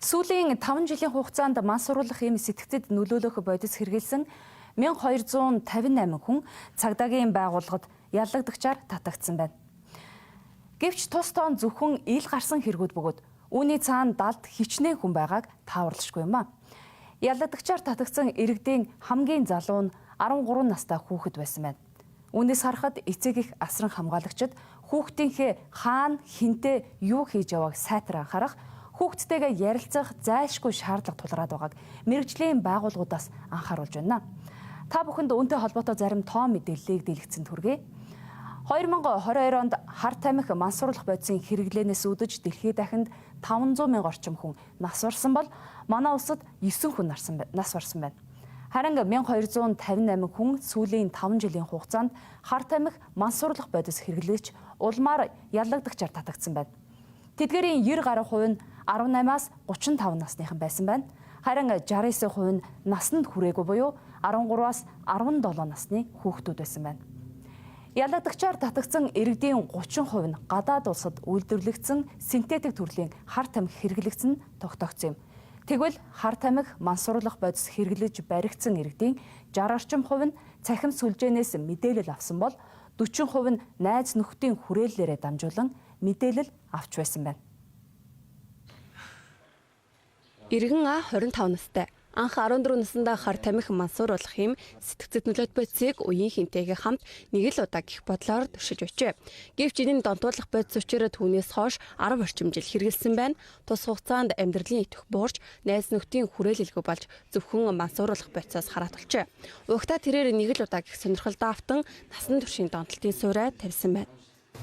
Сүүлийн 5 жилийн хугацаанд мансууруулах эм сэтгцэд нөлөөлөх бодис хэрэгэлсэн 1258 хүн цагдаагийн байгууллагад яллагдагчаар татагдсан байна. Гэвч тус тоон зөвхөн ил гарсан хэрэгүүд бөгөөд үүний цаана далд хичнээн хүн байгааг тааварлашгүй юм а. Яллагдагчаар татагдсан иргэдийн хамгийн залуу нь 13 настай хүүхэд байсан байна. Үүнээс харахад эцэг их асран хамгаалагчид хүүхдийнхээ хаана хинтээ юу хийж явааг сайтар анхаарах, хүүхдтэйгээ ярилцах зайлшгүй шаардлага тулгараад байгааг мэргэжлийн байгууллагуудаас анхааруулж байна. Та бүхэнд үүнтэй холбоотой зарим тоо мэдээллийг дэлгэцэн түргэе. 2022 онд Харт тамхи мансууруулах бодисын хэрэглэнээс үүдэж дэлхийд дахинд 500 мянга орчим хүн нас барсан бол манай улсад 9 хүн нас барсан байна. Харин 1258 хүн сүүлийн 5 жилийн хугацаанд Харт тамхи мансууруулах бодис хэрэглэж улмаар яллагдагчаар татагдсан байна. Тэдгээрийн 90 гаруй хувь нь 18-аас 35 насныхан байсан байна. Харин 69% нь насанд хүрээгүй буюу 13-аас 17 насны хүүхдүүд байсан байна. Яллагдагчаар татагдсан иргэдийн 30% нь гадаад улсад үйлдвэрлэгдсэн синтетик төрлийн Харт тамхи хэрэглэгдсэн тогтоогдсон юм. Тэгвэл Харт тамхи мансууруулах бодис хэрэглэж баригдсан иргэдийн 60 орчим хувь нь цахим сүлжээнээс мэдээлэл авсан бол 40% нь найз нөхдийн хүрээллээрээ дамжуулан мэдээлэл авч байсан байна. Иргэн А 25 настай. Анх 14 наснда Харт тамхи мансууруулах юм сэтгцэд нөлөөт бодисыг үеийн хинтэйгээ хамт нэг л удаа гих бодлоор туршиж өчөө. Гэвч энэ донтуулах бодис учраас түүнээс хойш 10 орчим жил хэрэгэлсэн байна. Тус хугацаанд амьдралын итэх буурч, найз нөхдийн хүрээлэлгүй болж зөвхөн мансууруулах бодисоос хараат болчээ. Угтаа тэрээр нэг л удаа гих сонирхолтой автан насан туршийн донтолтын суурай тавьсан байна.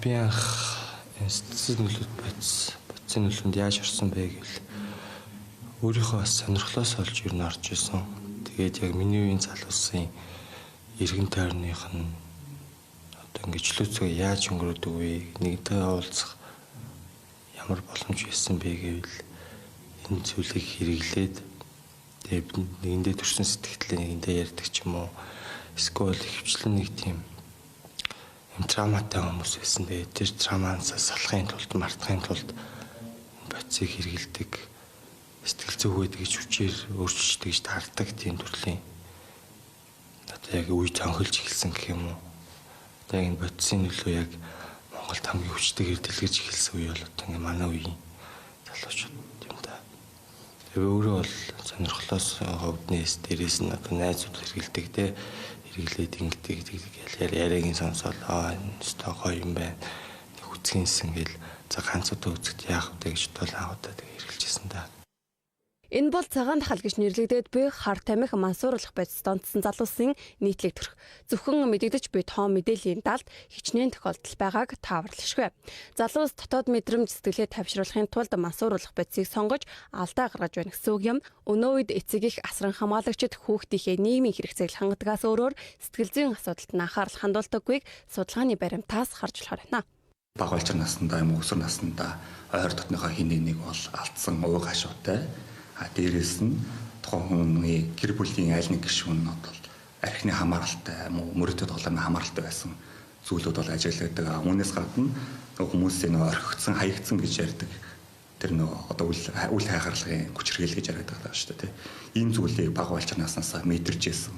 Би анх сэтгцэд нөлөөт бодисын нөлөөнд яаж орсон бэ гэвэл өөрийнхөө бас сонирхлоос олж ер нь орж исэн. Тэгээд яг миний үеийн залуусын иргэн тойрных нь одоо ингэж чөлөөцөө яаж өнгөрөөдөг вэ? Нэгдээ уулзах ямар боломж байсан бэ гэвэл энэ зүйлийг хэрэглээд тэгээд нэгэндээ төрсэн сэтгэлдээ нэгэндээ ярьдаг ч юм уу. Эсвэл хөвчлэн нэг тийм травматай хүмүүс байсан. Тэгээд тэр травмаанаас салахын тулд, мартахын тулд бодисыг хэрэгэлдэг. Сэтгэл зүгээд гэж хүчээр өөрчилдөг гэж таардаг тийм төрлийн одоо яг үе цонхолж эхэлсэн гэх юм уу. Одоо энэ бодисын нөлөө яг Монголд хамгийн хүчтэйгээр дэлгэрж эхэлсэн үе бол одоо ингээ манай үеийн залуучууд юм да. Тэгээ өөрөө бол сонирхлоос ховд нээс дээрээс нь одоо найзууд хэрэгэлдэг те хэрэглээд ингэдэг яриагийн сонсоод энэ өстой гоё юм байна. Нэг үзгийнсэн гэл за ганцуудаа үзэхэд яах вэ гэж бодол аавдаа тэгээ хэрэгжилжсэн да. Энэ бол цагаан дахал гэж нэрлэгдээд буй Харт тамхи мансууруулах бодис донтсон залуусын нийтлэг төрх. Зөвхөн мэдэгдэж буй тоо мэдээллийн далд хичнээн тохиолдол байгааг тааварлашгүй. Залуус дотоод мэдрэмж сэтгэлээ тавьшруулахын тулд мансууруулах бодисыг сонгож алдаа гаргаж байна гэсэн үг юм. Өнөө үед эцэг их асран хамгаалагчид хүүхдийнхээ нийгмийн хэрэгцээг хангадгаас өөрөөр сэтгэл зүйн асуудалд нь анхаарал хандуулдаггүйг судалгааны баримтаас харж болохоор байна. Бага улчир наснда юм уу өсвөр наснда ойр дотныхоо хин нэг бол алдсан уу гашуутай. Дээрээс нь тухайн хүний гэр бүлийн аль нэг гишүүн нь бол архины хамааралтай мөрөдөд тоглоомын хамааралтай байсан зүйлүүд бол ажиглагддаг. Үүнээс гадна хүмүүсийн орхигдсан, хаягдсан гэж ярьдаг. Тэр одоо үл хайхарлагын хүч хэрглэл гэж яриад байгаа шүү дээ. Энэ зүйлийг бага улчирнаснаас мэдэрч ирсэн.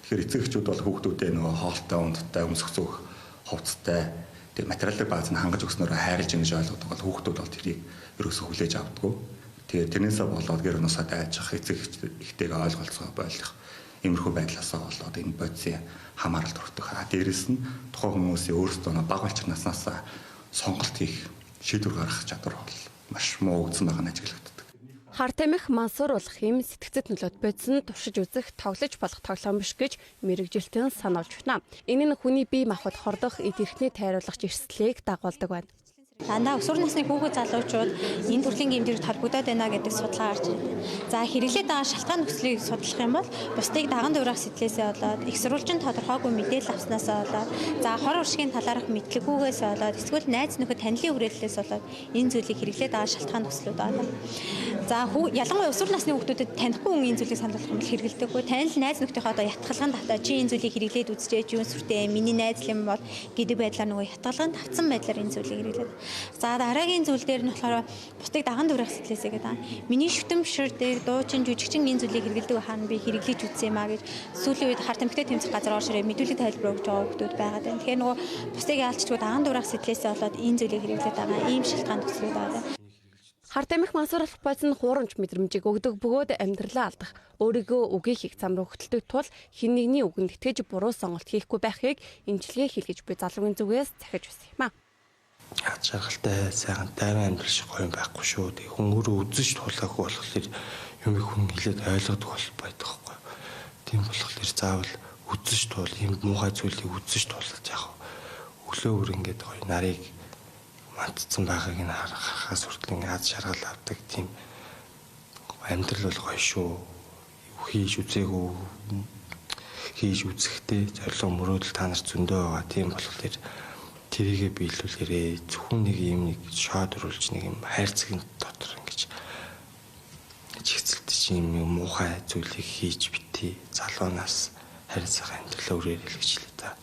Тэгэхээр эцэг эхчүүд бол хүүхдүүдээ хоолтой, ундтай, өмсөх зүүх хувцастай тэг материалын бааз нь хангаж өгснөөр хайрлж ингэж ойлгодог бол хүүхдүүд бол тэрийг ерөөсөө хүлээж авдаггүй. Тэгээд тэрнээсээ болоод гэр орносоо дайжих эцэг ихтэйгээ ойлголцоо болох иймэрхүү байдлаасаа болоод энэ бодисын хамааралд өртөх. Дээрээс нь тухайн хүмүүсийн өөрсдөө бага улчирнаснаас сонголт хийх, шийдвэр гаргах чадвар бол маш муу үзсэн байгаа нь ажиглагддаг. Харт тамхи мансууруулах юм сэтгцэд нөлөөт бодис нь туршиж үзэх, тоглож болох тоглоом биш гэж мэргэжилтэн сануулж байна. Энэ нь хүний бие махбод хордох эд эрхний тайруулах эрсдлийг дагуулдаг байна. Дандаа өсвөр насны хүүхэд залуучууд энэ төрлийн гэмтэрэгт холбогдоод байна гэдэг судалгаа гарч байна. За хэрэглээд байгаа шалтгаан нөхцөлийг судлах юм бол бусдыг даган дуурайх сэтлээсээ болоод их сурвалжин тодорхойгүй мэдээлэл авснаасаа болоод за хор уршигын талаарх мэдлэггүйгээс болоод эсвэл найз нөхөд танилын хүрээллээс болоод энэ зүйлийг хэрэглээд байгаа шалтгаан нөхцлүүд байна. За ялангуяа өсвөр насны хүүхдүүдэд танихгүй хүн энэ зүйлийг сануулах юм бол хэрэглэдэггүй. Танил найз нөхдийнхөө одоо ятгалган татаа чи энэ зүйлийг хэрэглээд үзчихээ юу сүртэй миний найз юм бол гэдэг байдлаар нөгөө ятгалган тавцсан байдлаар энэ зүйлийг хэрэглээд За дараагийн зүйл дээр нь болохоор бусдыг даган дуурайх сэтгэлээсээ гэдэг. Миний шүтэн бишэр дээр дуучин жүжигчин энэ зүйлийг хэрэгэлдэг хаана би хэрэглэж үзсэн юм а гэж сүүлийн үед харт эмхтэй тэмцэх газар орж ирээ мэдүүлэг тайлбар өгч байгаа хүмүүс байгаад байна. Тэгэхээр нөгөө бусдыг яалчгүй даган дуурайх сэтгэлээсээ болоод энэ зүйлийг хэрэглээд байгаа ийм шалтгаан төслүүд байна. Харт амих мансууруулах бодис нь хуурамч мэдрэмжийг өгдөг бөгөөд амьдралаа алдах, өөрийгөө үгийг хийх зам руу хөтөлдөг тул хэн нэгний үгэнд итгэж буруу сонголт хийхгүй байхыг эмчилгээ хийлгэж буй залуугийн зүгээс захиж байсан юм а. Яаж жаргалтай сайхан тайван амьдрал шиг гоё юм байхгүй шүү. Тэг хүн өөрөө үзэж тулаагүй болохоор юм хүн хэлээд ойлгодог бол байдаг байхгүй. Тийм болохоор заавал үзэж туул юм муухай зүйлийг үзэж туулах яах вэ? Өглөө өөр ингээд гоё нарыг мандцсан байгааг нь харахаас хүртэл ингээд аз жаргал авдаг тийм амьдрал бол гоё шүү. Хийж үзээгүй хийж үзэхдээ зорилго мөрөөдөл та нар зөндөө байгаа. Тийм болохоор тэрийгэ биелүүлээрээ зөвхөн нэг юм нэг шоод өрүүлж нэг юм хайрцгийн дотор ингэж чигцэлдэж юм муухай зүйлийг хийж битээ. Залуунаас харилцаа амьдралаа үрээрэл гэж хэлээ та.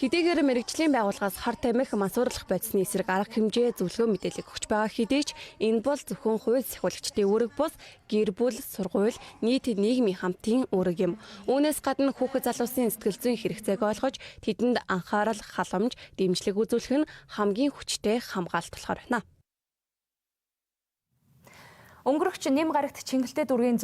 Хэдийгээр мэрэгжлийн байгууллагаас харт амих мансууруулах бодисны эсрэг арга хэмжээ зөвлөгөө мэдээлэл өгч байгаа хэдий ч энэ бол зөвхөн хууль сахиулагчдын үүрэг бус гэр бүл, сургууль, нийт нийгмийн хамтын үүрэг юм. Үүнээс гадна хүүхэд залуусын сэтгэл зүйн хэрэгцээг ойлгож тэдэнд анхаарал, халамж, дэмжлэг үзүүлэх нь хамгийн хүчтэй хамгаалалт болохоор байна. Өнгөрөгч Нэм гарагт Чингэлтэй дүүргийн